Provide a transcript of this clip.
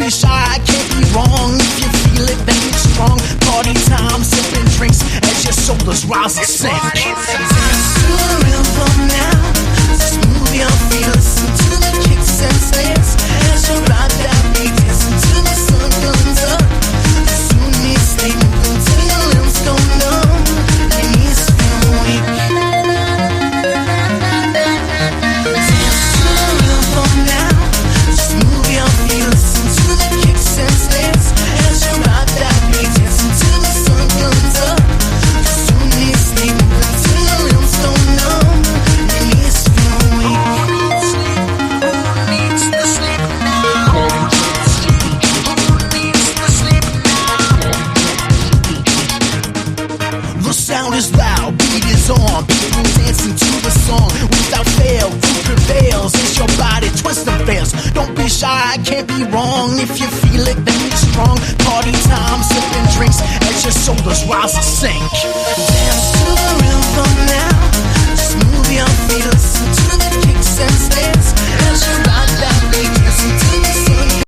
be shy, I can't be wrong. If you feel it, then it's strong. Party time, sipping drinks as your shoulders rise and sink. Dance to the rhythm now, just move your feet, listen to the kicks and snares as you ride that beat, dancing till the sun comes up. Soon you stay moving till your limbs go numb, your knees feel weak. Dance to the rhythm now, just move your feet, listen to the kicks and snares as you ride that beat, dancing till the sun comes up. Soon you stay moving till your limbs go numb, your knees feel weak. Who needs to sleep now? Who needs to sleep now? The sound is loud, beat is on, people dancing to the song. Without fail, who prevails as your body twists and fails. Don't be shy, I can't be wrong. If you feel it, then it's strong. Party time, sipping drinks as your shoulders rise and sink.